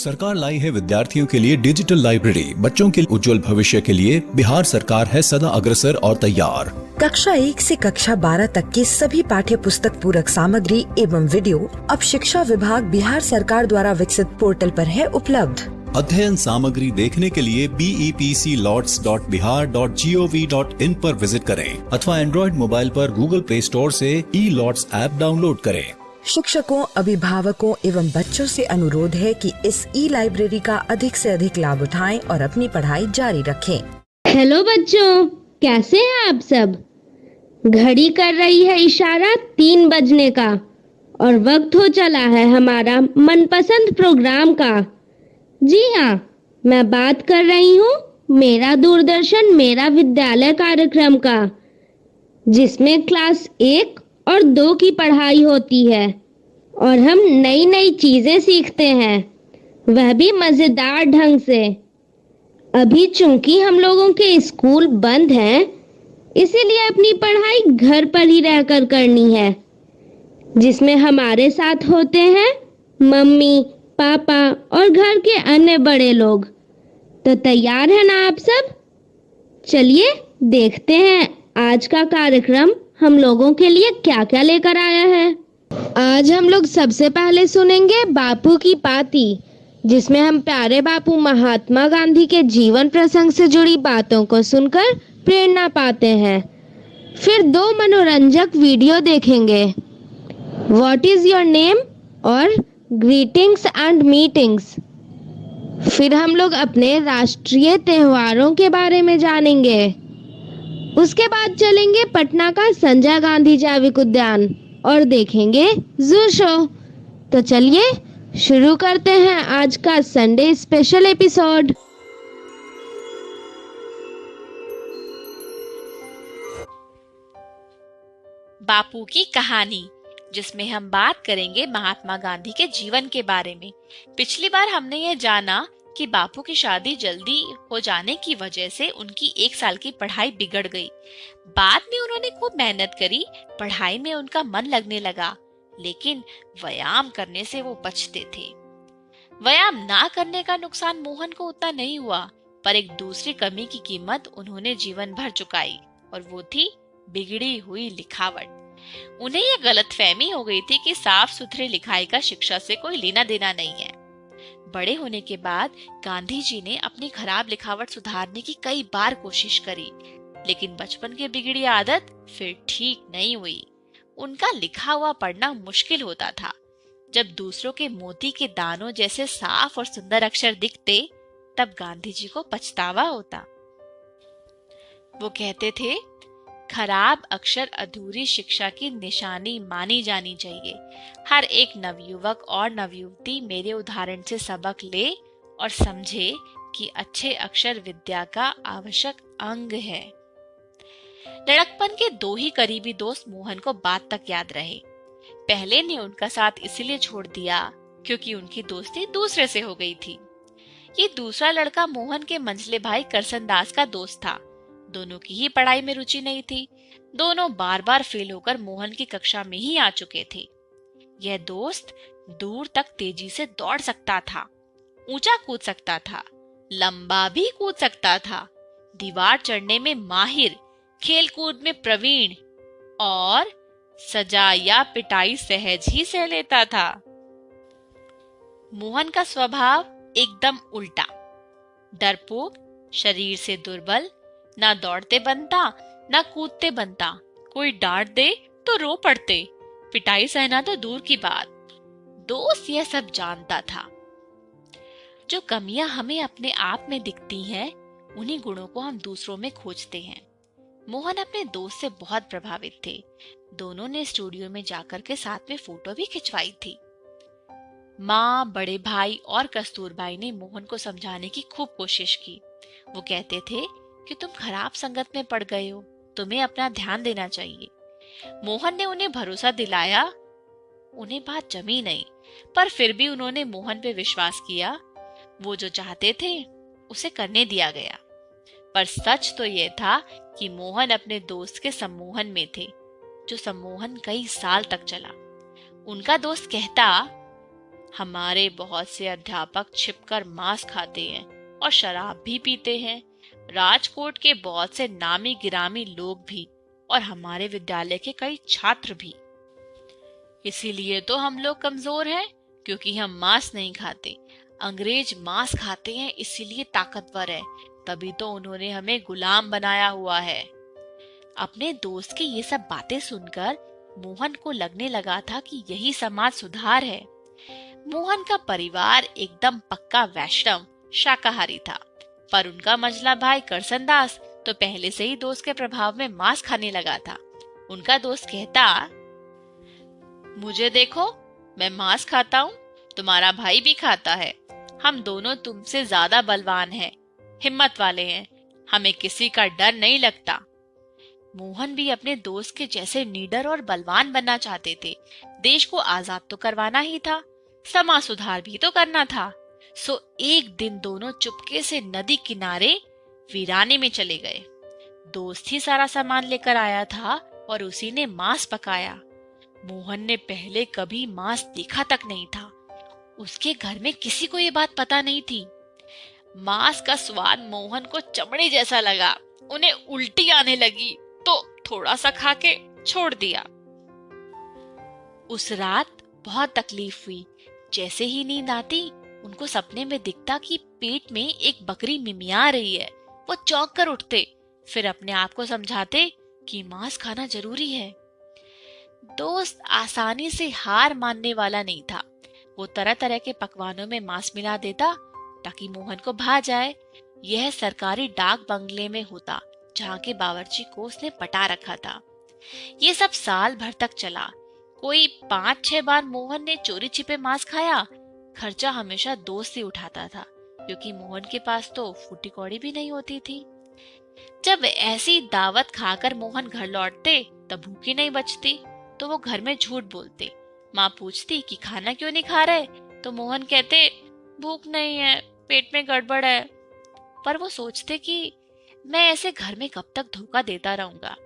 सरकार लाई है विद्यार्थियों के लिए डिजिटल लाइब्रेरी। बच्चों के उज्जवल भविष्य के लिए बिहार सरकार है सदा अग्रसर और तैयार। कक्षा 1 से कक्षा 12 तक की सभी पाठ्य पुस्तक पूरक सामग्री एवं वीडियो अब शिक्षा विभाग बिहार सरकार द्वारा विकसित पोर्टल पर है उपलब्ध। अध्ययन सामग्री देखने के लिए BEPCLOTS.bihar.gov.in पर विजिट करें अथवा एंड्रॉइड मोबाइल पर गूगल प्ले स्टोर से E-LOTS ऐप डाउनलोड करें। शिक्षकों, अभिभावकों एवं बच्चों से अनुरोध है कि इस ई-लाइब्रेरी का अधिक से अधिक लाभ उठाएं और अपनी पढ़ाई जारी रखें। हेलो बच्चों, कैसे हैं आप सब? घड़ी कर रही है इशारा 3 बजने का और वक्त हो चला है हमारा मनपसंद प्रोग्राम का। जी हाँ, मैं बात कर रही हूँ मेरा दूरदर्शन मेरा विद्यालय कार्यक्रम का, जिसमें क्लास 1 और 2 की पढ़ाई होती है और हम नई नई चीजें सीखते हैं, वह भी मजेदार ढंग से। अभी चूंकि हम लोगों के स्कूल बंद हैं, इसीलिए अपनी पढ़ाई घर पर ही रहकर करनी है, जिसमें हमारे साथ होते हैं मम्मी, पापा और घर के अन्य बड़े लोग। तो तैयार है ना आप सब? चलिए देखते हैं आज का कार्यक्रम हम लोगों के लिए क्या क्या लेकर आया है। आज हम लोग सबसे पहले सुनेंगे बापू की पाती, जिसमें हम प्यारे बापू महात्मा गांधी के जीवन प्रसंग से जुड़ी बातों को सुनकर प्रेरणा पाते हैं। फिर 2 मनोरंजक वीडियो देखेंगे, व्हाट इज योर नेम और ग्रीटिंग्स एंड मीटिंग्स। फिर हम लोग अपने राष्ट्रीय त्योहारों के बारे में जानेंगे। उसके बाद चलेंगे पटना का संजय गांधी जैविक उद्यान और देखेंगे जू शो। तो चलिए शुरू करते हैं आज का संडे स्पेशल एपिसोड। बापू की कहानी, जिसमें हम बात करेंगे महात्मा गांधी के जीवन के बारे में। पिछली बार हमने ये जाना कि बापू की शादी जल्दी हो जाने की वजह से उनकी 1 साल की पढ़ाई बिगड़ गई। बाद में उन्होंने खूब मेहनत करी, पढ़ाई में उनका मन लगने लगा, लेकिन व्यायाम करने से वो बचते थे। व्यायाम ना करने का नुकसान मोहन को उतना नहीं हुआ, पर एक दूसरी कमी की कीमत उन्होंने जीवन भर चुकाई, और वो थी बिगड़ी हुई लिखावट। उन्हें ये गलतफहमी हो गई थी कि साफ सुथरी लिखाई का शिक्षा से कोई लेना देना नहीं है। बड़े होने के बाद गांधी जी ने अपनी खराब लिखावट सुधारने की कई बार कोशिश करी, लेकिन बचपन की बिगड़ी आदत फिर ठीक नहीं हुई। उनका लिखा हुआ पढ़ना मुश्किल होता था। जब दूसरों के मोती के दानों जैसे साफ और सुंदर अक्षर दिखते, तब गांधी जी को पछतावा होता। वो कहते थे, खराब अक्षर अधूरी शिक्षा की निशानी मानी जानी चाहिए। हर एक नवयुवक और नवयुवती मेरे उदाहरण से सबक ले और समझे कि अच्छे अक्षर विद्या का आवश्यक अंग है। लड़कपन के 2 ही करीबी दोस्त मोहन को बात तक याद रहे। पहले ने उनका साथ इसलिए छोड़ दिया क्योंकि उनकी दोस्ती दूसरे से हो गई थी। ये दूसरा लड़का मोहन के मंझले भाई करसन दास का दोस्त था। दोनों की ही पढ़ाई में रुचि नहीं थी। दोनों बार बार फेल होकर मोहन की कक्षा में ही आ चुके थे। यह दोस्त दूर तक तेजी से दौड़ सकता था, ऊंचा कूद सकता था, लंबा भी कूद सकता था, दीवार चढ़ने में माहिर, खेल कूद में प्रवीण और सजा या पिटाई सहज ही सह लेता था। मोहन का स्वभाव एकदम उल्टा, डरपोक, शरीर से दुर्बल, ना दौड़ते बनता ना कूदते बनता। कोई डांट दे तो रो पड़ते, पिटाई सहना तो दूर की बात। दोस्त यह सब जानता था। जो कमियां हमें अपने आप में दिखती हैं, उन्हीं गुणों को हम दूसरों में खोजते हैं। मोहन अपने दोस्त से बहुत प्रभावित थे। दोनों ने स्टूडियो में जाकर के साथ में फोटो भी खिंचवाई थी। माँ, बड़े भाई और कस्तूरबाई ने मोहन को समझाने की खूब कोशिश की। वो कहते थे कि तुम खराब संगत में पड़ गए हो, तुम्हें अपना ध्यान देना चाहिए। मोहन ने उन्हें भरोसा दिलाया। उन्हें बात जमी नहीं, पर फिर भी उन्होंने मोहन पे विश्वास किया। वो जो चाहते थे उसे करने दिया गया। पर सच तो यह था कि मोहन अपने दोस्त के सम्मोहन में थे, जो सम्मोहन कई साल तक चला। उनका दोस्त कहता, हमारे बहुत से अध्यापक छिपकर मांस खाते हैं और शराब भी पीते हैं। राजकोट के बहुत से नामी गिरामी लोग भी और हमारे विद्यालय के कई छात्र भी। इसीलिए तो हम लोग कमजोर हैं, क्योंकि हम मांस नहीं खाते। अंग्रेज मांस खाते हैं, इसीलिए ताकतवर है। तभी तो उन्होंने हमें गुलाम बनाया हुआ है। अपने दोस्त की ये सब बातें सुनकर मोहन को लगने लगा था कि यही समाज सुधार है। मोहन का परिवार एकदम पक्का वैष्णव शाकाहारी था, पर उनका मझला भाई करसनदास तो पहले से ही दोस्त के प्रभाव में मांस खाने लगा था। उनका दोस्त कहता, मुझे देखो, मैं मांस खाता हूँ, तुम्हारा भाई भी खाता है। हम दोनों तुमसे ज्यादा बलवान हैं, हिम्मत वाले हैं, हमें किसी का डर नहीं लगता। मोहन भी अपने दोस्त के जैसे निडर और बलवान बनना चाहते थे। देश को आजाद तो करवाना ही था, समाज सुधार भी तो करना था। सो एक दिन दोनों चुपके से नदी किनारे वीराने में चले गए। दोस्त ही सारा सामान लेकर आया था और उसी ने मांस पकाया। मोहन ने पहले कभी मांस देखा तक नहीं था। उसके घर में किसी को ये बात पता नहीं थी। मांस का स्वाद मोहन को चमड़े जैसा लगा। उन्हें उल्टी आने लगी तो थोड़ा सा खा के छोड़ दिया। उस रात बहुत तकलीफ हुई। जैसे ही नींद आती, उनको सपने में दिखता कि पेट में एक बकरी मिमिया रही है। वो चौंक कर उठते, फिर अपने आप को समझाते कि मांस खाना जरूरी है। दोस्त आसानी से हार मानने वाला नहीं था। वो तरह तरह के पकवानों में मांस मिला देता ताकि मोहन को भा जाए। यह सरकारी डाक बंगले में होता, जहाँ के बावर्ची को उसने पटा रखा था। ये सब साल भर तक चला। कोई 5-6 बार मोहन ने चोरी छिपे मांस खाया। खर्चा हमेशा दोस्त ही उठाता था, क्योंकि मोहन के पास तो फूटी कौड़ी भी नहीं होती थी। जब ऐसी दावत खाकर मोहन घर लौटते, तब भूखी नहीं बचती, तो वो घर में झूठ बोलते। माँ पूछती कि खाना क्यों नहीं खा रहे, तो मोहन कहते भूख नहीं है, पेट में गड़बड़ है। पर वो सोचते कि मैं ऐसे घर में कब तक धोखा देता रहूंगा।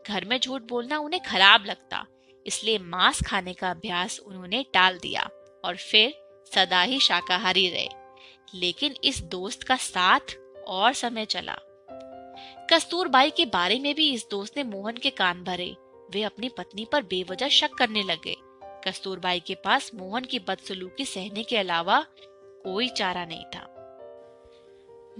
घर में झूठ बोलना उन्हें खराब लगता, इसलिए मांस खाने का अभ्यास उन्होंने टाल दिया और फिर सदा ही शाकाहारी रहे। लेकिन इस दोस्त का साथ और समय चला। कस्तूरबाई के बारे में भी इस दोस्त ने मोहन के कान भरे। वे अपनी पत्नी पर बेवजह शक करने लगे। कस्तूरबाई के पास मोहन की बदसलूकी सहने के अलावा कोई चारा नहीं था।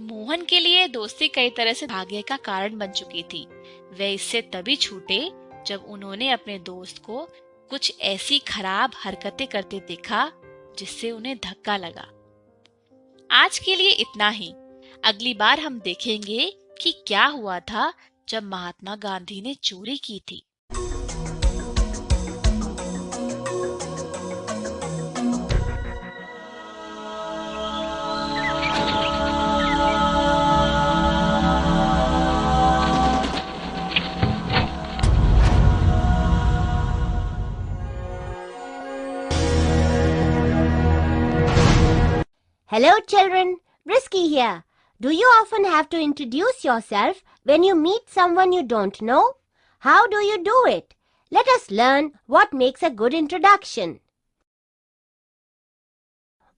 मोहन के लिए दोस्ती कई तरह से भाग्य का कारण बन चुकी थी। वे इससे तभी छूटे जब उन्होंने अपने दोस्त को कुछ ऐसी खराब हरकतें करते देखा जिससे उन्हें धक्का लगा। आज के लिए इतना ही। अगली बार हम देखेंगे कि क्या हुआ था जब महात्मा गांधी ने चोरी की थी। Hello children, Risky here. Do you often have to introduce yourself when you meet someone you don't know? How do you do it? Let us learn what makes a good introduction.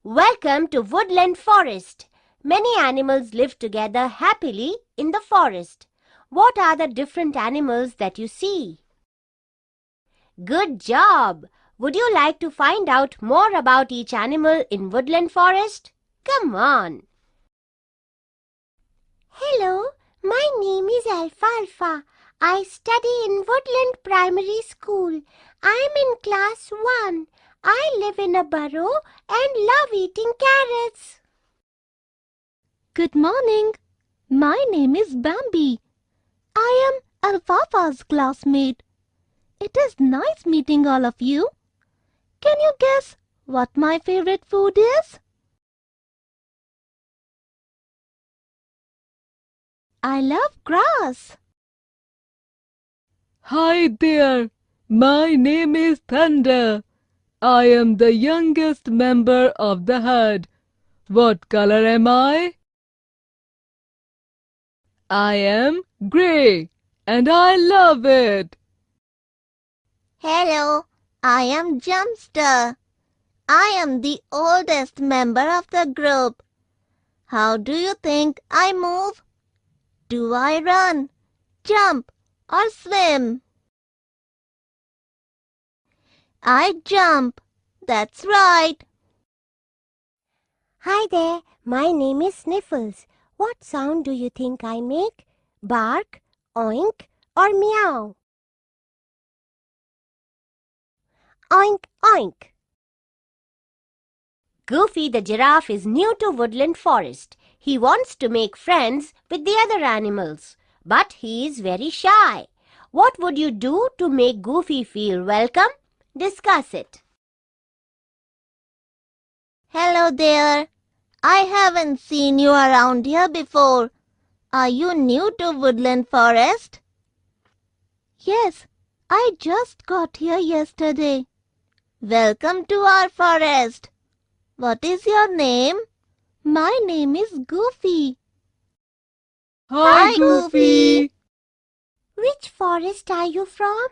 Welcome to Woodland Forest. Many animals live together happily in the forest. What are the different animals that you see? Good job! Would you like to find out more about each animal in Woodland Forest? Come on! Hello, my name is Alfalfa. I study in Woodland Primary School. I am in class 1. I live in a burrow and love eating carrots. Good morning. My name is Bambi. I am Alfalfa's classmate. It is nice meeting all of you. Can you guess what my favorite food is? I love grass. Hi there, my name is Thunder. I am the youngest member of the herd. What color am I? I am grey and I love it. Hello, I am Jumpster. I am the oldest member of the group. How do you think I move? Do I run, jump, or swim? I jump. That's right. Hi there, my name is Sniffles. What sound do you think I make? Bark, oink, or meow? Oink, oink. Goofy the giraffe is new to Woodland Forest. He wants to make friends with the other animals, but he is very shy. What would you do to make Goofy feel welcome? Discuss it. Hello there. I haven't seen you around here before. Are you new to Woodland Forest? Yes, I just got here yesterday. Welcome to our forest. What is your name? My name is Goofy. Hi, Goofy. Which forest are you from?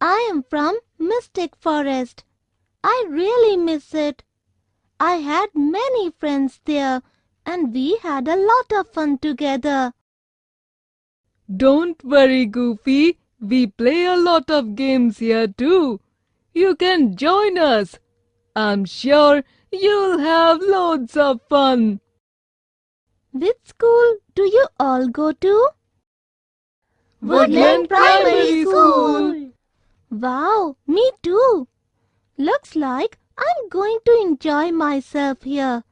I am from Mystic Forest. I really miss it. I had many friends there and we had a lot of fun together. Don't worry, Goofy. We play a lot of games here too. You can join us. I'm sure you'll have loads of fun. Which school do you all go to? Woodland Primary School. Wow, me too. Looks like I'm going to enjoy myself here.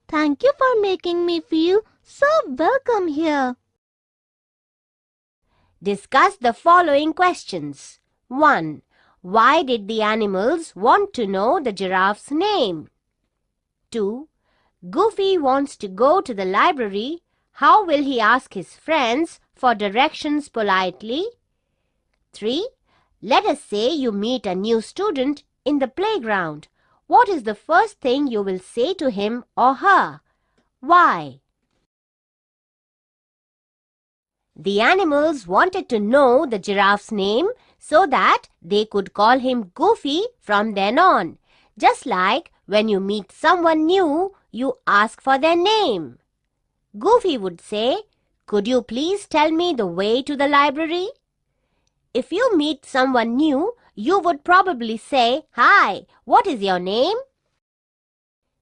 Thank you for making me feel so welcome here. Discuss the following questions. 1. Why did the animals want to know the giraffe's name? 2. Goofy wants to go to the library. How will he ask his friends for directions politely? 3. Let us say you meet a new student in the playground. What is the first thing you will say to him or her? Why? The animals wanted to know the giraffe's name so that they could call him Goofy from then on. Just like when you meet someone new, you ask for their name. Goofy would say, "Could you please tell me the way to the library?" If you meet someone new, you would probably say, "Hi, what is your name?"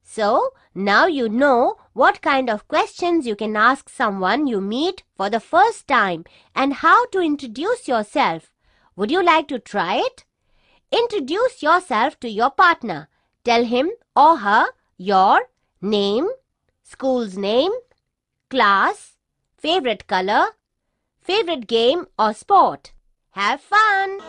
So, now you know what kind of questions you can ask someone you meet for the first time and how to introduce yourself. Would you like to try it? Introduce yourself to your partner. Tell him or her your name, school's name, class, favorite color, favorite game or sport. Have fun!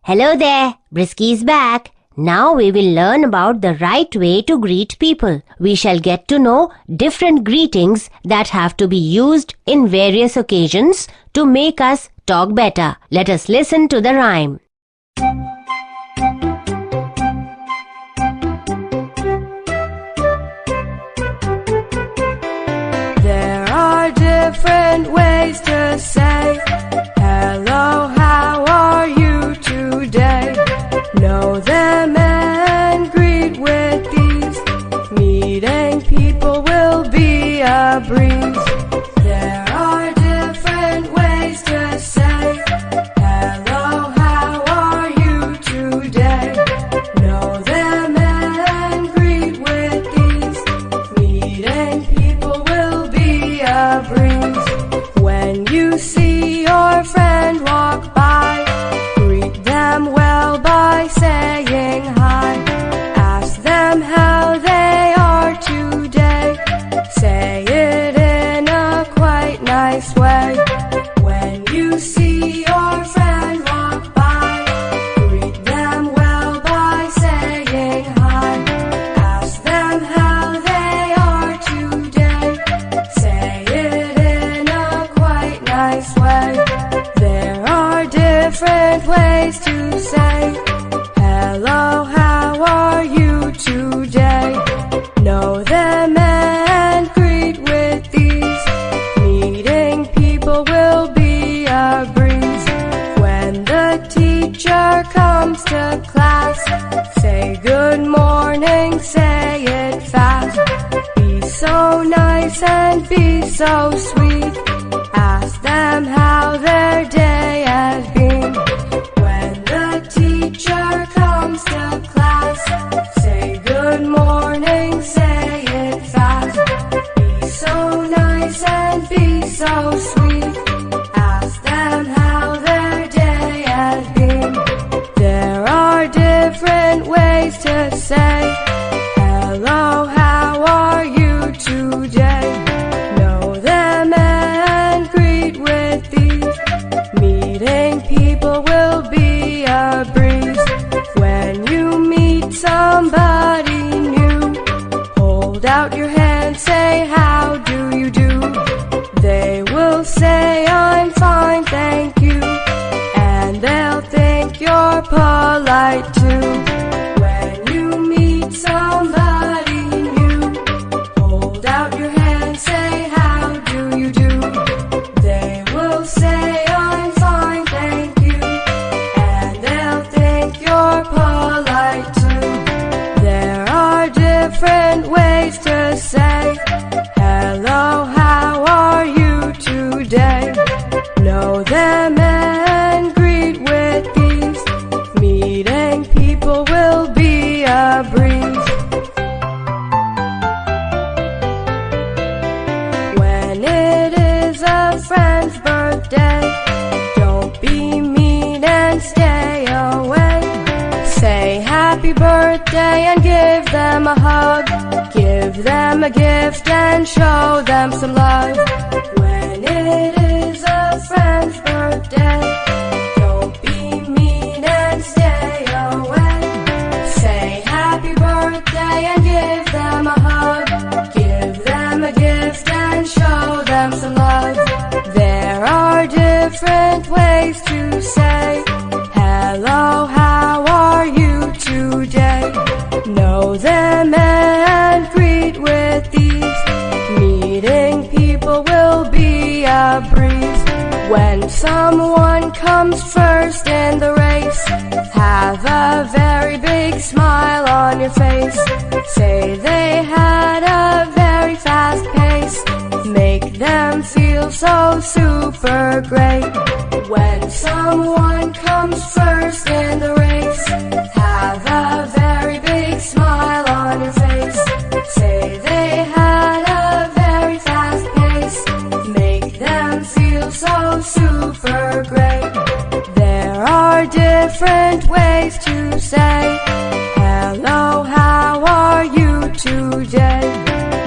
Hello there, Brisky's back. Now we will learn about the right way to greet people. We shall get to know different greetings that have to be used in various occasions to make us talk better. Let us listen to the rhyme. There are different ways to say hello, how are you today? Know them and greet with these. Meeting people will be a breeze. There are different ways to say hello, how are you today? Know them and greet with these. Meeting people will be a breeze. When you see your friend walk by, greet them well by saying hi. Ask them how they are today. Say it in a quite nice way. When you see your friend walk by, greet them well by saying hi. Ask them how they are today. Say it in a quite nice way. There are different ways to say teacher comes to class, say good morning, say it fast. Be so nice and be so sweet. Ask them how their day has been. When the teacher comes to class, say good morning, say it fast. Be so nice and be so sweet. Ask them how their day has been. There are different ways to say hello, how are you today? Know them and greet with these. Meeting people will be a breeze. When you meet somebody new, hold out your hand, say how do you do? They will say I'm fine, thank you, and they'll think you're polite too. When you meet somebody new, hold out your hand, say how do you do? They will say I'm fine, thank you, and they'll think you're polite too. There are different ways to say hello, how are you today? Know them and greet with these. Meeting people will be a breeze. When it is a friend's birthday, don't be mean and stay away. Say happy birthday and give them a hug. Give them a gift and show them some love. When it is a friend's birthday, don't be mean and stay away. Say happy birthday and give them a hug. Give them a gift and show them some love. There are different ways to say hello, how are you today? Know them and greet with these. Meeting people will be a breeze. When someone comes first in the race, have a very big smile on your face. Say they had a very fast pace. Make them feel so super great. When someone comes first in the race, have a very big smile on your face. Say they had a very fast pace. Make them feel so super great. There are different ways to say hello, how are you today?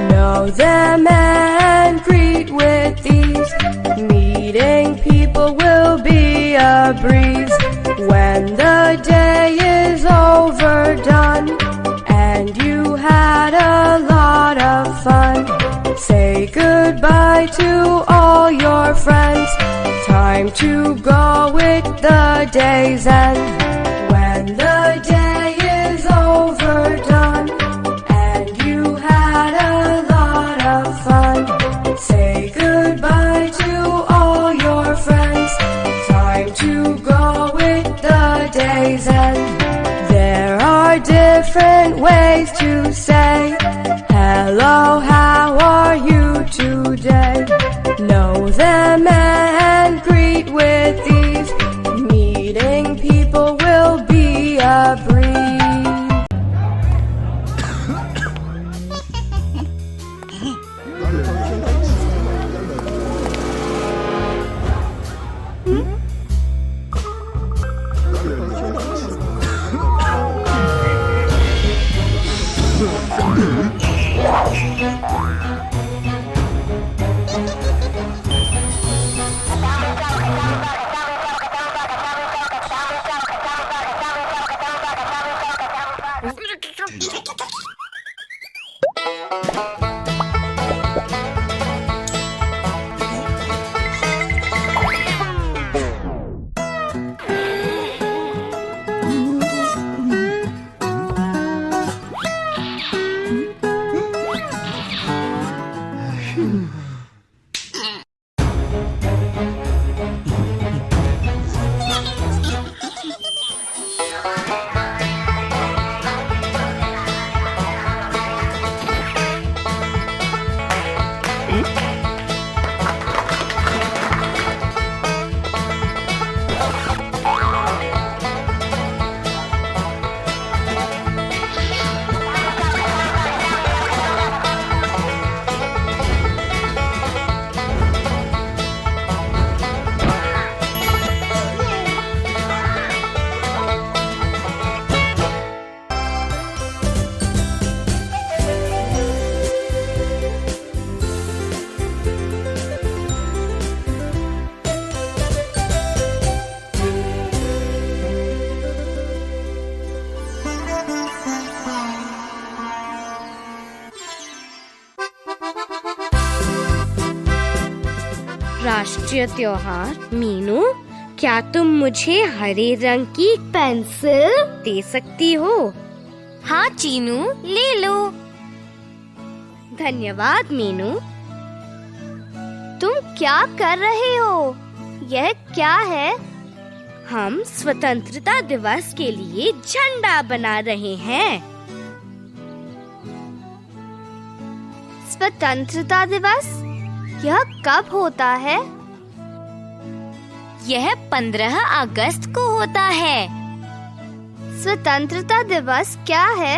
Know them and greet with these. Meeting people will be a breeze. When the day is overdone and you had a lot of fun, say goodbye to all your friends. Time to go with the day's end. When the day is overdone and you had a lot of fun, say goodbye to all your friends. Time to go with the day's end. There are different ways to say hello, how are you today? Know them and greet with these. Meeting people will be a breeze. राष्ट्रीय त्योहार। मीनू, क्या तुम मुझे हरे रंग की pencil दे सकती हो? हाँ चीनू, ले लो। धन्यवाद मीनू। तुम क्या कर रहे हो? यह क्या है? हम स्वतंत्रता दिवस के लिए झंडा बना रहे हैं। स्वतंत्रता दिवस? यह कब होता है? यह 15 अगस्त को होता है। स्वतंत्रता दिवस क्या है?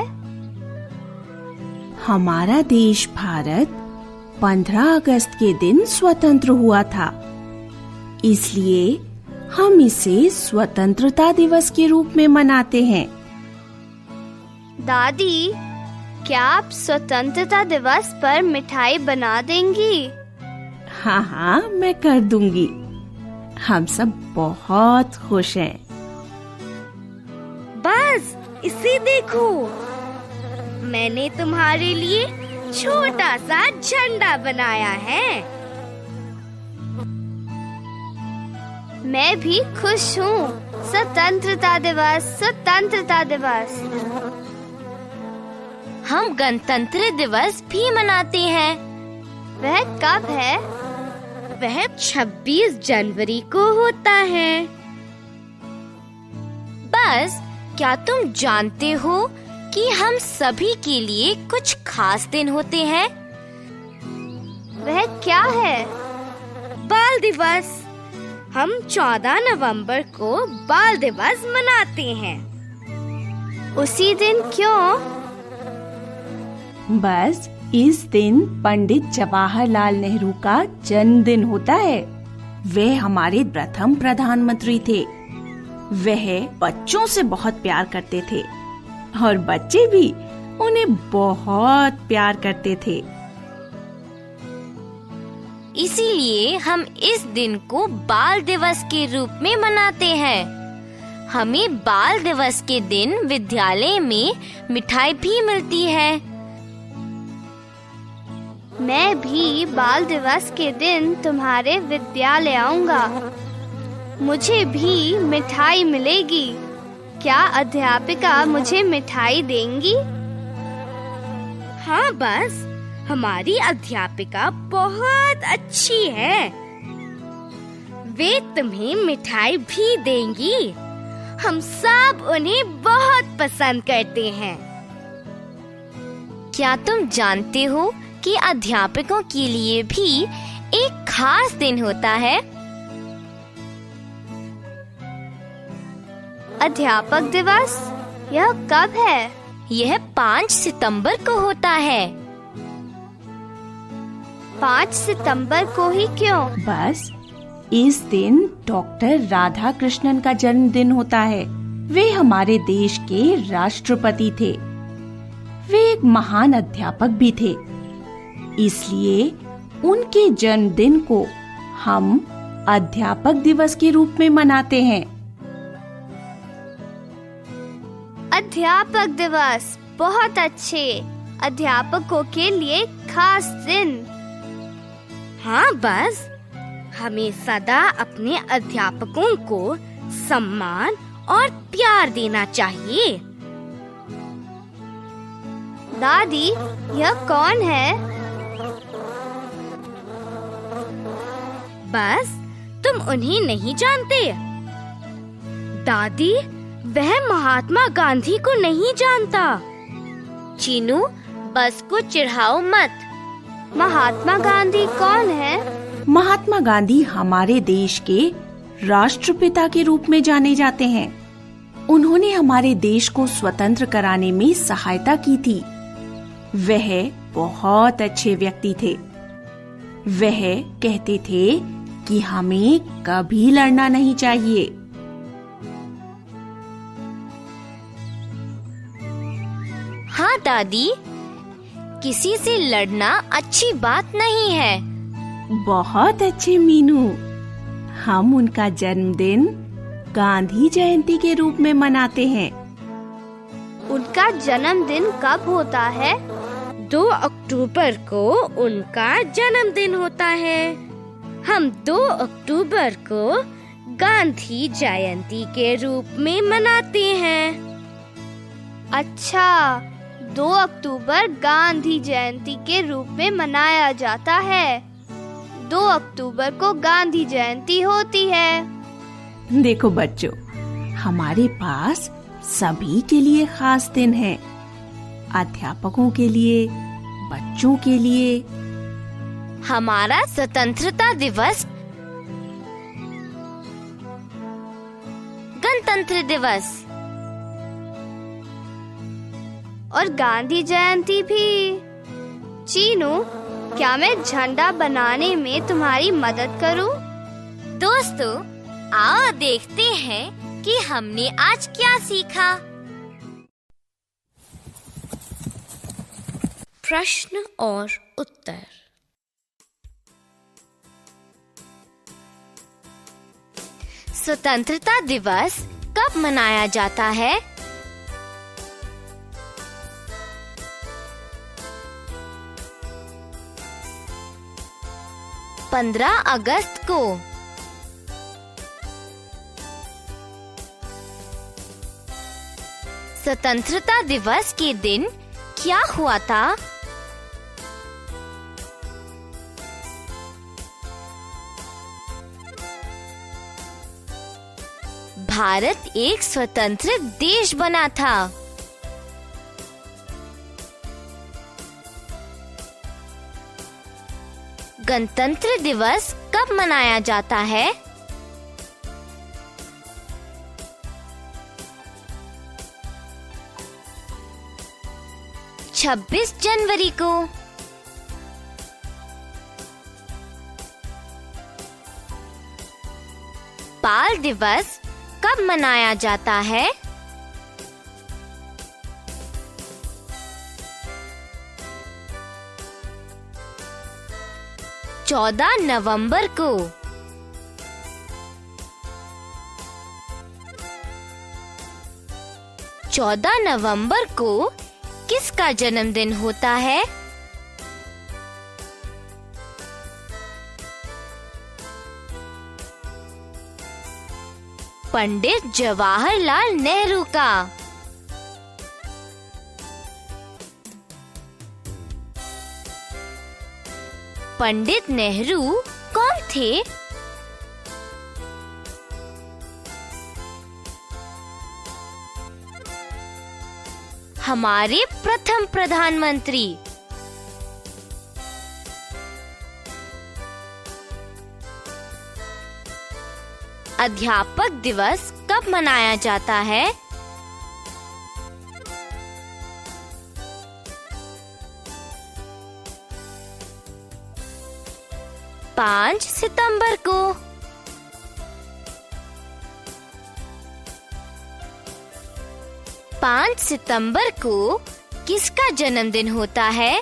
हमारा देश भारत 15 अगस्त के दिन स्वतंत्र हुआ था, इसलिए हम इसे स्वतंत्रता दिवस के रूप में मनाते हैं। दादी, क्या आप स्वतंत्रता दिवस पर मिठाई बना देंगी? हाँ हाँ, मैं कर दूंगी। हम सब बहुत खुश हैं। बस इसे देखो, मैंने तुम्हारे लिए छोटा सा झंडा बनाया है। मैं भी खुश हूँ। स्वतंत्रता दिवस, स्वतंत्रता दिवस। हम गणतंत्र दिवस भी मनाते हैं। वह कब है? वह 26 जनवरी को होता है। बस, क्या तुम जानते हो कि हम सभी के लिए कुछ खास दिन होते हैं? वह क्या है? बाल दिवस। हम 14 नवंबर को बाल दिवस मनाते हैं। उसी दिन क्यों? बस इस दिन पंडित जवाहरलाल नेहरू का जन्मदिन होता है। वे हमारे प्रथम प्रधानमंत्री थे। वह बच्चों से बहुत प्यार करते थे और बच्चे भी उन्हें बहुत प्यार करते थे। इसीलिए हम इस दिन को बाल दिवस के रूप में मनाते हैं। हमें बाल दिवस के दिन विद्यालय में मिठाई भी मिलती है। मैं भी बाल दिवस के दिन तुम्हारे विद्यालय आऊंगा। मुझे भी मिठाई मिलेगी। क्या अध्यापिका मुझे मिठाई देंगी? हाँ, बस हमारी अध्यापिका बहुत अच्छी है। वे तुम्हें मिठाई भी देंगी। हम सब उन्हें बहुत पसंद करते हैं। क्या तुम जानते हो कि अध्यापकों के लिए भी एक खास दिन होता है? अध्यापक दिवस? यह कब है? यह 5 सितंबर को होता है। 5 सितंबर को ही क्यों? बस इस दिन डॉक्टर राधा कृष्णन का जन्मदिन होता है। वे हमारे देश के राष्ट्रपति थे। वे एक महान अध्यापक भी थे, इसलिए उनके जन्मदिन को हम अध्यापक दिवस के रूप में मनाते हैं। अध्यापक दिवस बहुत अच्छे। अध्यापकों के लिए खास दिन। हाँ, बस हमें सदा अपने अध्यापकों को सम्मान और प्यार देना चाहिए। दादी, यह कौन है? बस तुम उन्हें नहीं जानते? दादी, वह महात्मा गांधी को नहीं जानता। चीनू, बस को चिढ़ाओ मत। महात्मा गांधी कौन है? महात्मा गांधी हमारे देश के राष्ट्रपिता के रूप में जाने जाते हैं। उन्होंने हमारे देश को स्वतंत्र कराने में सहायता की थी। वह बहुत अच्छे व्यक्ति थे। वह कहते थे कि हमें कभी लड़ना नहीं चाहिए। हाँ दादी, किसी से लड़ना अच्छी बात नहीं है। बहुत अच्छे मीनू। हम उनका जन्मदिन गांधी जयंती के रूप में मनाते हैं। उनका जन्मदिन कब होता है? 2 अक्टूबर को उनका जन्मदिन होता है। हम 2 अक्टूबर को गांधी जयंती के रूप में मनाते हैं। अच्छा, 2 अक्टूबर गांधी जयंती के रूप में मनाया जाता है। 2 अक्टूबर को गांधी जयंती होती है। देखो बच्चों, हमारे पास सभी के लिए खास दिन है। अध्यापकों के लिए, बच्चों के लिए। हमारा स्वतंत्रता दिवस, गणतंत्र दिवस और गांधी जयंती भी। चीनू, क्या मैं झंडा बनाने में तुम्हारी मदद करूं? दोस्तों, आओ देखते हैं कि हमने आज क्या सीखा। प्रश्न और उत्तर। स्वतंत्रता दिवस कब मनाया जाता है? 15 अगस्त को। स्वतंत्रता दिवस के दिन क्या हुआ था? भारत एक स्वतंत्र देश बना था। गणतंत्र दिवस कब मनाया जाता है? 26 जनवरी को। बाल दिवस कब मनाया जाता है? 14 नवंबर को। चौदह नवंबर को किसका जन्मदिन होता है? पंडित जवाहरलाल नेहरू का। पंडित नेहरू कौन थे? हमारे प्रथम प्रधानमंत्री। अध्यापक दिवस कब मनाया जाता है? पाँच सितंबर को। 5 सितंबर को किसका जन्मदिन होता है?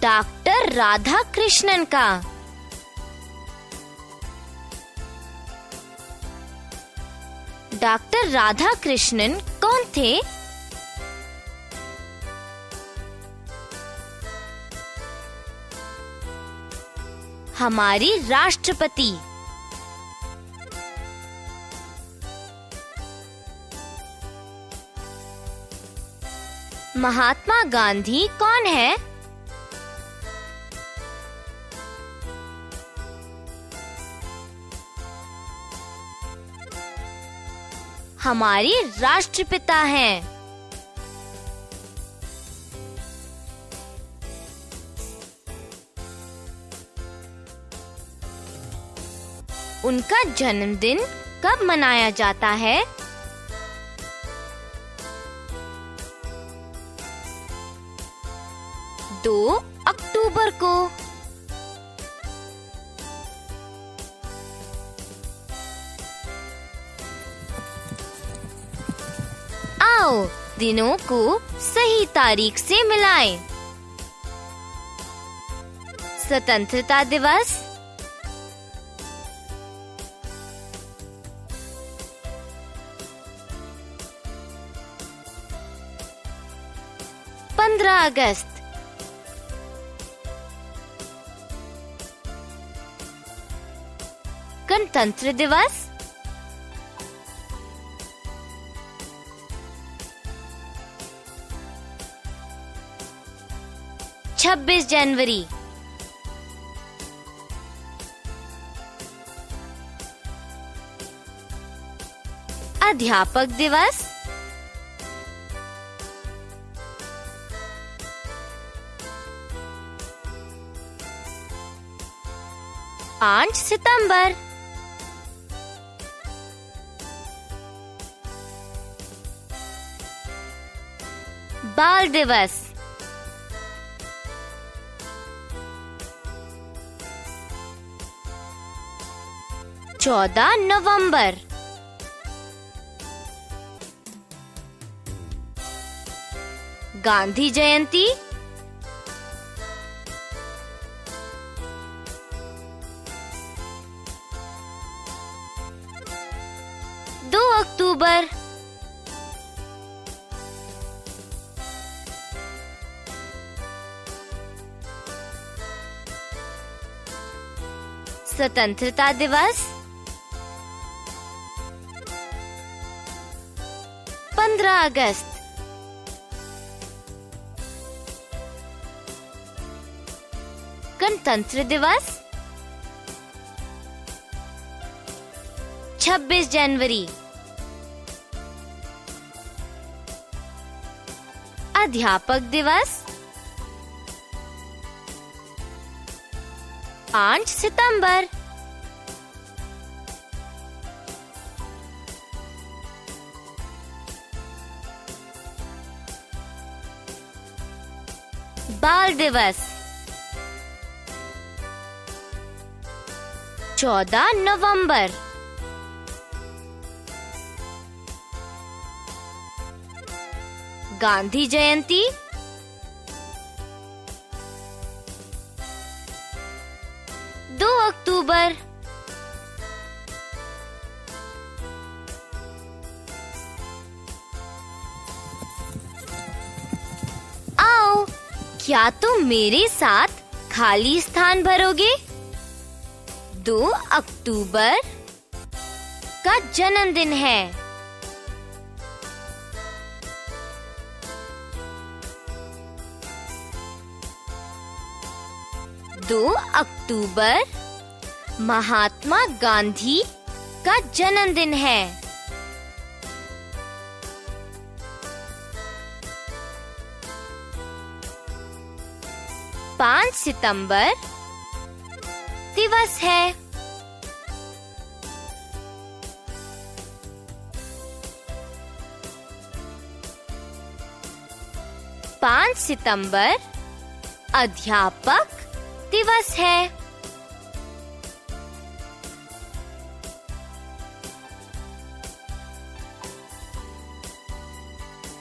डॉक्टर राधा कृष्णन का। डॉक्टर राधा कृष्णन कौन थे? हमारी राष्ट्रपति। महात्मा गांधी कौन है? हमारे राष्ट्रपिता हैं। उनका जन्मदिन कब मनाया जाता है? दो अक्टूबर को। आओ दिनों को सही तारीख से मिलाएं। स्वतंत्रता दिवस, 15 अगस्त। गणतंत्र दिवस। 26 जनवरी। अध्यापक दिवस। 5 सितंबर। बाल दिवस। 14 नवंबर। गांधी जयंती। 2 अक्टूबर। स्वतंत्रता दिवस। 15 अगस्त। गणतंत्र दिवस। 26 जनवरी। अध्यापक दिवस। 5 सितंबर। बाल दिवस। 14 नवंबर। गांधी जयंती। 2 अक्टूबर। आओ, क्या तुम मेरे साथ खाली स्थान भरोगे? 2 अक्टूबर का जन्मदिन है। दो अक्टूबर महात्मा गांधी का जन्मदिन है। 5 सितंबर दिवस है। पाँच सितंबर अध्यापक दिवस है।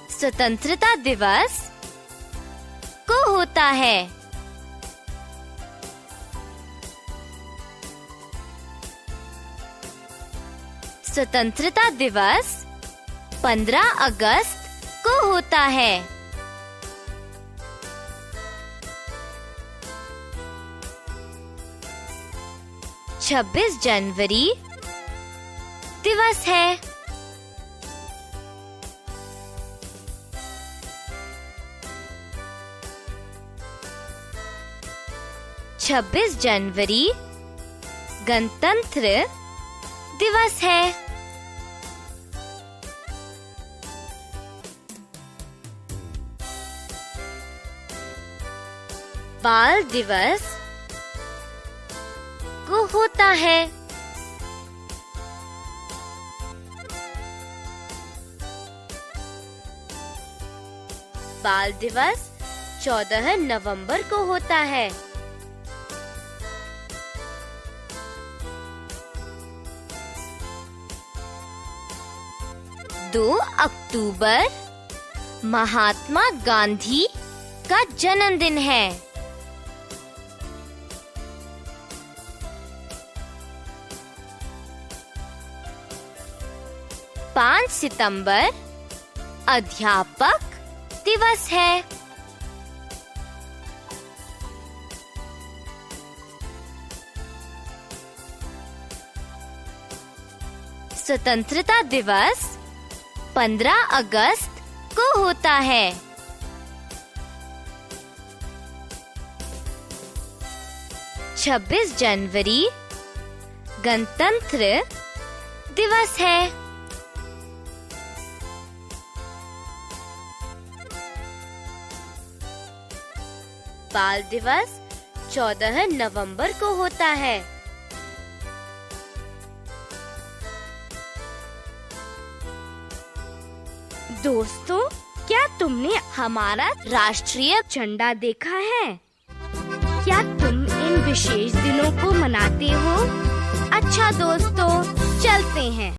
'स्वतंत्रता दिवस को होता है। स्वतंत्रता दिवस 15 अगस्त को होता है। 26 जनवरी दिवस है। 26 जनवरी गणतंत्र दिवस है। बाल दिवस को होता है। बाल दिवस 14 नवंबर को होता है। 2 अक्टूबर महात्मा गांधी का जन्मदिन है। 5 सितंबर अध्यापक दिवस है। स्वतंत्रता दिवस 15 अगस्त को होता है। 26 जनवरी गणतंत्र दिवस है। बाल दिवस 14 नवंबर को होता है। दोस्तों, क्या तुमने हमारा राष्ट्रीय झंडा देखा है? क्या तुम इन विशेष दिनों को मनाते हो? अच्छा दोस्तों, चलते हैं।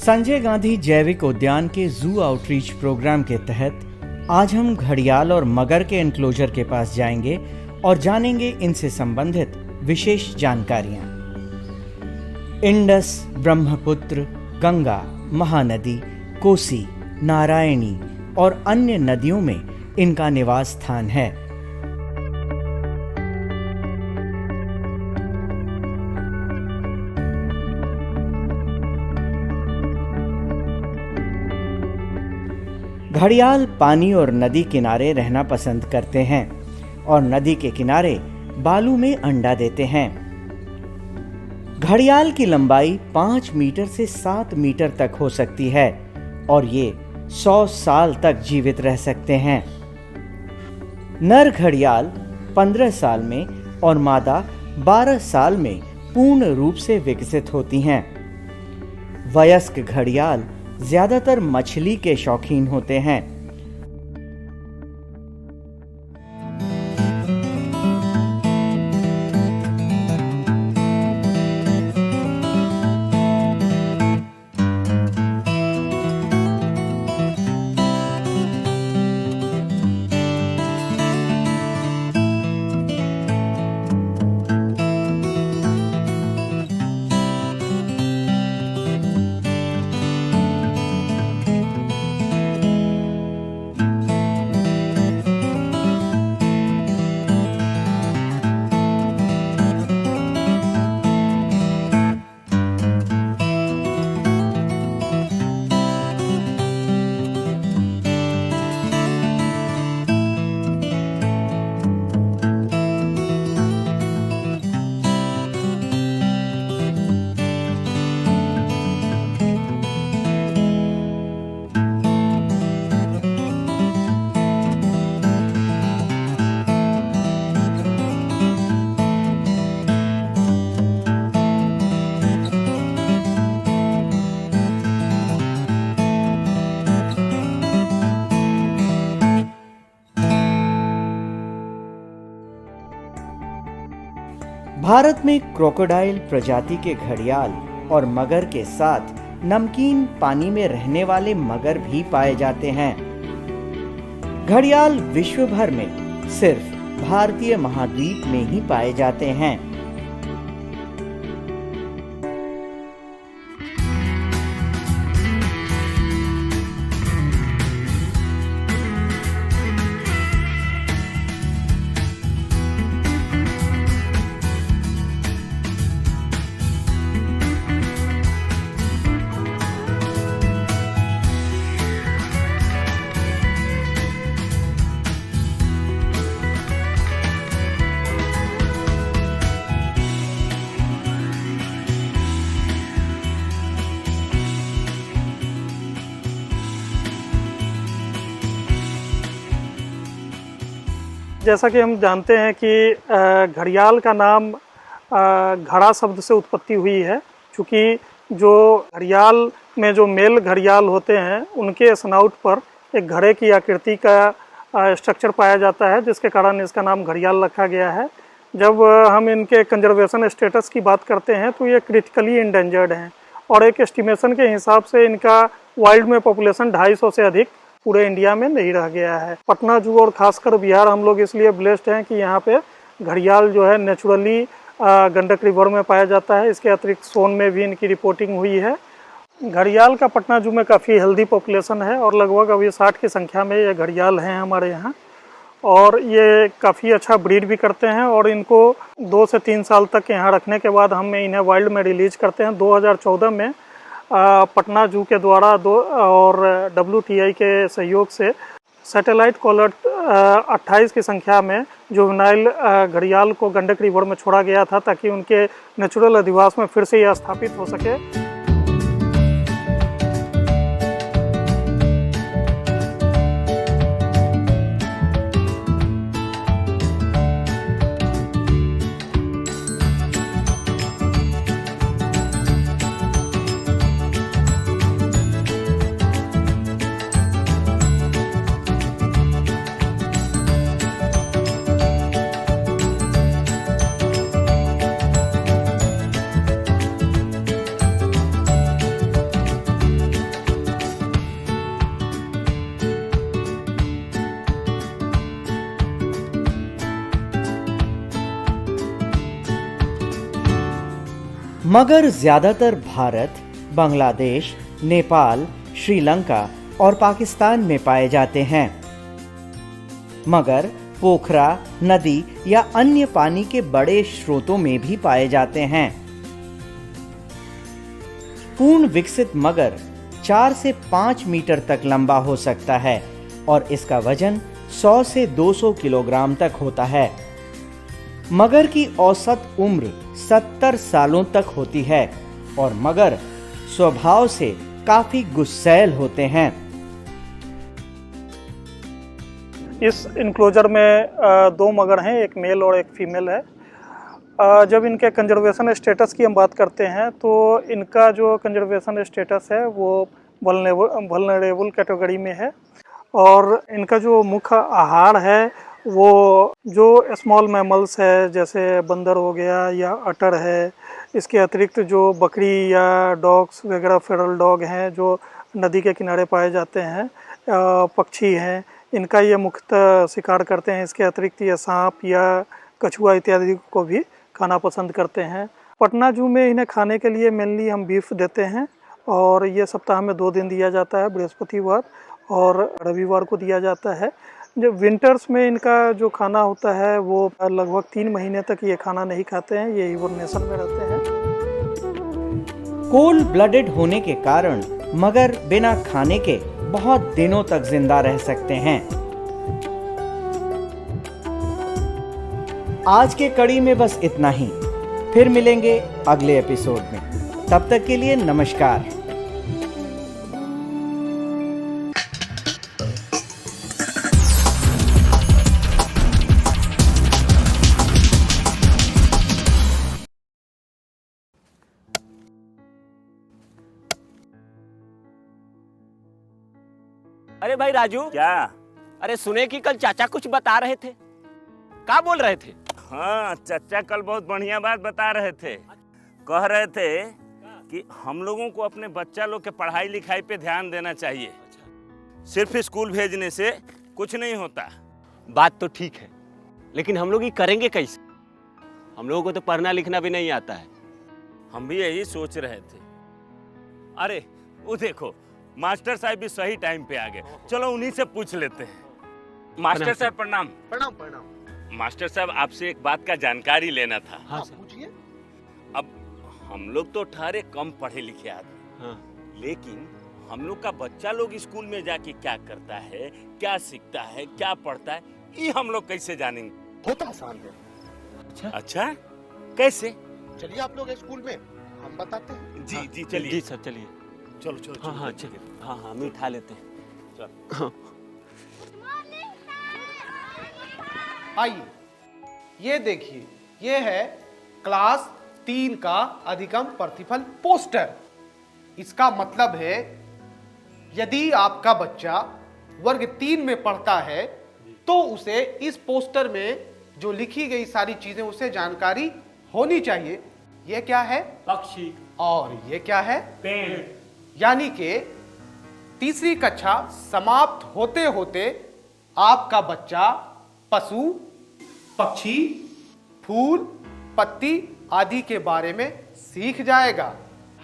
संजय गांधी जैविक उद्यान के जू आउटरीच प्रोग्राम के तहत आज हम घड़ियाल और मगर के एनक्लोजर के पास जाएंगे और जानेंगे इनसे संबंधित विशेष जानकारियां। इंडस, ब्रह्मपुत्र, गंगा, महानदी, कोसी, नारायणी और अन्य नदियों में इनका निवास स्थान है। घड़ियाल पानी और नदी किनारे रहना पसंद करते हैं और नदी के किनारे बालू में अंडा देते हैं। घड़ियाल की लंबाई 5 मीटर से 7 मीटर तक हो सकती है और ये 100 साल तक जीवित रह सकते हैं। नर घड़ियाल 15 साल में और मादा 12 साल में पूर्ण रूप से विकसित होती हैं। वयस्क घड़ियाल ज्यादातर मछली के शौकीन होते हैं। भारत में क्रोकोडाइल प्रजाति के घड़ियाल और मगर के साथ नमकीन पानी में रहने वाले मगर भी पाए जाते हैं। घड़ियाल विश्व भर में सिर्फ भारतीय महाद्वीप में ही पाए जाते हैं। जैसा कि हम जानते हैं कि घड़ियाल का नाम घड़ा शब्द से उत्पत्ति हुई है, क्योंकि जो घड़ियाल में जो मेल घड़ियाल होते हैं उनके स्नाउट पर एक घड़े की आकृति का स्ट्रक्चर पाया जाता है, जिसके कारण इसका नाम घड़ियाल रखा गया है। जब हम इनके कंजर्वेशन स्टेटस की बात करते हैं तो ये क्रिटिकली इंडेंजर्ड हैं और एक एस्टिमेशन के हिसाब से इनका वाइल्ड में पॉपुलेशन 250 से अधिक पूरे इंडिया में नहीं रह गया है। पटना जू और खासकर बिहार हम लोग इसलिए ब्लेस्ड हैं कि यहाँ पे घड़ियाल जो है नेचुरली गंडक रिवर में पाया जाता है। इसके अतिरिक्त सोन में भी इनकी रिपोर्टिंग हुई है। घड़ियाल का पटना जू में काफ़ी हेल्दी पॉपुलेशन है और लगभग अभी 60 की संख्या में ये घड़ियाल हैं हमारे यहाँ, और ये काफ़ी अच्छा ब्रीड भी करते हैं और इनको 2 से 3 साल तक यहाँ रखने के बाद हम इन्हें वाइल्ड में रिलीज करते हैं। 2014 में पटना जू के द्वारा और WTI के सहयोग से सैटेलाइट कॉलर 28 की संख्या में जुवेनाइल घड़ियाल को गंडक रिवर में छोड़ा गया था, ताकि उनके नेचुरल अधिवास में फिर से यह स्थापित हो सके। मगर ज्यादातर भारत, बांग्लादेश, नेपाल, श्रीलंका और पाकिस्तान में पाए जाते हैं। मगर पोखरा, नदी या अन्य पानी के बड़े स्रोतों में भी पाए जाते हैं। पूर्ण विकसित मगर 4 से 5 मीटर तक लंबा हो सकता है और इसका वजन 100 से 200 किलोग्राम तक होता है। मगर की औसत उम्र 70 सालों तक होती है और मगर स्वभाव से काफी गुस्सैल होते हैं। इस इनक्लोजर में 2 मगर हैं, एक मेल और एक फीमेल है। जब इनके कंजर्वेशन स्टेटस की हम बात करते हैं तो इनका जो कंजर्वेशन स्टेटस है वो वल्नरेबल कैटेगरी में है, और इनका जो मुख्य आहार है वो जो स्मॉल मैमल्स है, जैसे बंदर हो गया या अटर है। इसके अतिरिक्त जो बकरी या डॉग्स वगैरह, फेरल डॉग हैं जो नदी के किनारे पाए जाते हैं, पक्षी हैं, इनका ये मुख्यतः शिकार करते हैं। इसके अतिरिक्त ये सांप या कछुआ इत्यादि को भी खाना पसंद करते हैं। पटना जू में इन्हें खाने के लिए मेनली हम बीफ देते हैं, और ये सप्ताह में 2 दिन दिया जाता है, बृहस्पतिवार और रविवार को दिया जाता है। जब विंटर्स में इनका जो खाना होता है वो लगभग 3 महीने तक ये खाना नहीं खाते हैं, ये हिबरनेशन में रहते हैं। कोल्ड ब्लडेड होने के कारण मगर बिना खाने के बहुत दिनों तक जिंदा रह सकते हैं। आज के कड़ी में बस इतना ही, फिर मिलेंगे अगले एपिसोड में। तब तक के लिए नमस्कार। अरे भाई राजू, क्या? अरे सुने कि कल चाचा कुछ बता रहे थे, क्या बोल रहे थे? हाँ, चचा कल बहुत बढ़िया बात बता रहे थे। कह रहे थे कि हम लोगों को अपने बच्चा लोग के पढ़ाई लिखाई पे ध्यान देना चाहिए। सिर्फ स्कूल भेजने से कुछ नहीं होता। बात तो ठीक है, लेकिन हम लोग ये करेंगे कैसे? हम लोगों को तो पढ़ना लिखना भी नहीं आता है। हम भी यही सोच रहे थे। अरे वो देखो, मास्टर साहब भी सही टाइम पे आ गए। चलो उन्हीं से पूछ लेते हैं। मास्टर साहब प्रणाम। प्रणाम प्रणाम। मास्टर साहब, आपसे एक बात का जानकारी लेना था। हाँ पूछिए। अब हम लोग तो ठहरे कम पढ़े लिखे आदमी, हाँ, लेकिन हम लोग का बच्चा लोग स्कूल में जाके क्या करता है, क्या सीखता है, क्या पढ़ता है, ये हम लोग कैसे जानेंगे? बहुत आसान है। अच्छा कैसे? चलिए आप लोग स्कूल में, हम बताते हैं। जी जी चलिए। जी सर चलिए। चलो चलो। हाँ हाँ चलिए। हाँ हाँ मीठा लेते हैं। चल। आइए, ये देखिए, ये है क्लास 3 का अधिगम प्रतिफल पोस्टर। इसका मतलब है यदि आपका बच्चा वर्ग 3 में पढ़ता है तो उसे इस पोस्टर में जो लिखी गई सारी चीजें उसे जानकारी होनी चाहिए। ये क्या है? पक्षी। और ये क्या है? पेड़। यानी कि तीसरी कक्षा समाप्त होते होते आपका बच्चा पशु, पक्षी, फूल, पत्ती आदि के बारे में सीख जाएगा।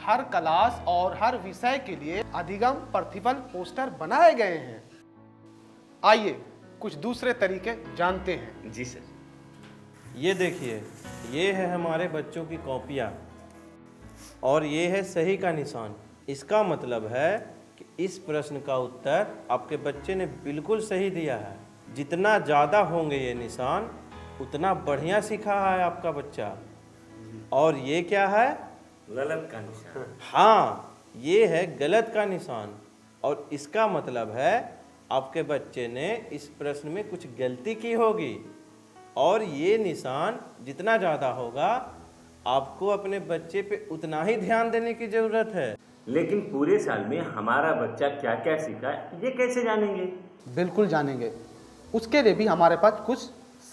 हर क्लास और हर विषय के लिए अधिगम प्रतिफल पोस्टर बनाए गए हैं। आइए कुछ दूसरे तरीके जानते हैं। जी सर। ये देखिए, ये है हमारे बच्चों की कॉपियाँ और ये है सही का निशान। इसका मतलब है कि इस प्रश्न का उत्तर आपके बच्चे ने बिल्कुल सही दिया है। जितना ज़्यादा होंगे ये निशान उतना बढ़िया सीखा है आपका बच्चा। और ये क्या है? गलत का निशान। हाँ, ये है गलत का निशान और इसका मतलब है आपके बच्चे ने इस प्रश्न में कुछ गलती की होगी। और ये निशान जितना ज़्यादा होगा आपको अपने बच्चे पे उतना ही ध्यान देने की ज़रूरत है। लेकिन पूरे साल में हमारा बच्चा क्या क्या सीखा ये कैसे जानेंगे? बिल्कुल जानेंगे। उसके लिए भी हमारे पास कुछ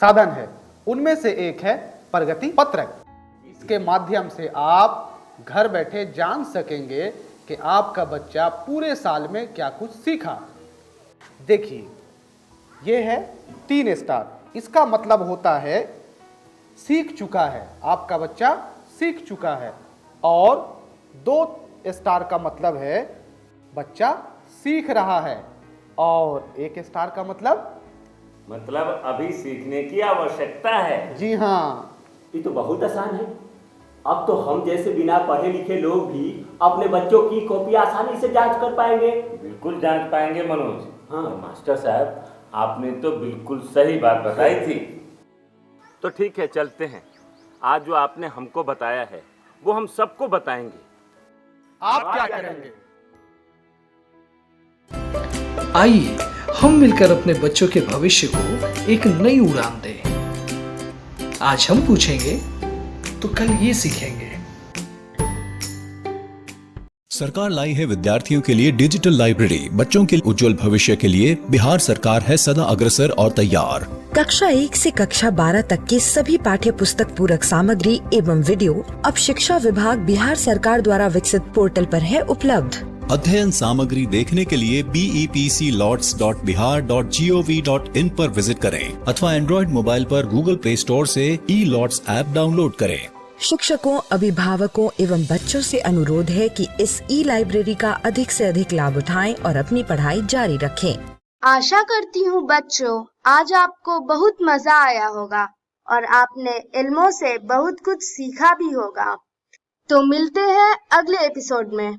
साधन है। उनमें से एक है प्रगति पत्रक। इसके माध्यम से आप घर बैठे जान सकेंगे कि आपका बच्चा पूरे साल में क्या कुछ सीखा। देखिए, ये है 3 स्टार। इसका मतलब होता है सीख चुका है, आपका बच्चा सीख चुका है। और 2 स्टार का मतलब है बच्चा सीख रहा है। और 1 स्टार का मतलब अभी सीखने की आवश्यकता है। जी हाँ। ये तो बहुत आसान है। अब तो हम जैसे बिना पढ़े लिखे लोग भी अपने बच्चों की कॉपी आसानी से जांच कर पाएंगे। बिल्कुल जांच पाएंगे मनोज। हाँ मास्टर साहब, आपने तो बिल्कुल सही बात बताई थी। तो ठीक है, चलते हैं। आज जो आपने हमको बताया है वो हम सबको बताएंगे। आप क्या करेंगे? आइए हम मिलकर अपने बच्चों के भविष्य को एक नई उड़ान दें। आज हम पूछेंगे तो कल ये सीखेंगे। सरकार लाई है विद्यार्थियों के लिए डिजिटल लाइब्रेरी। बच्चों के उज्जवल भविष्य के लिए बिहार सरकार है सदा अग्रसर और तैयार। कक्षा 1 से कक्षा 12 तक के सभी पाठ्य पुस्तक पूरक सामग्री एवं वीडियो अब शिक्षा विभाग बिहार सरकार द्वारा विकसित पोर्टल पर है उपलब्ध। अध्ययन सामग्री देखने के लिए BEPCLOTS.bihar.gov.in पर विजिट करें अथवा एंड्रॉइड मोबाइल पर गूगल प्ले स्टोर से ई-लॉट्स ऐप डाउनलोड करें। शिक्षकों, अभिभावकों एवं बच्चों से अनुरोध है कि इस ई लाइब्रेरी का अधिक से अधिक लाभ उठाएं और अपनी पढ़ाई जारी रखें। आशा करती हूँ बच्चों, आज आपको बहुत मजा आया होगा और आपने इल्मों से बहुत कुछ सीखा भी होगा। तो मिलते हैं अगले एपिसोड में।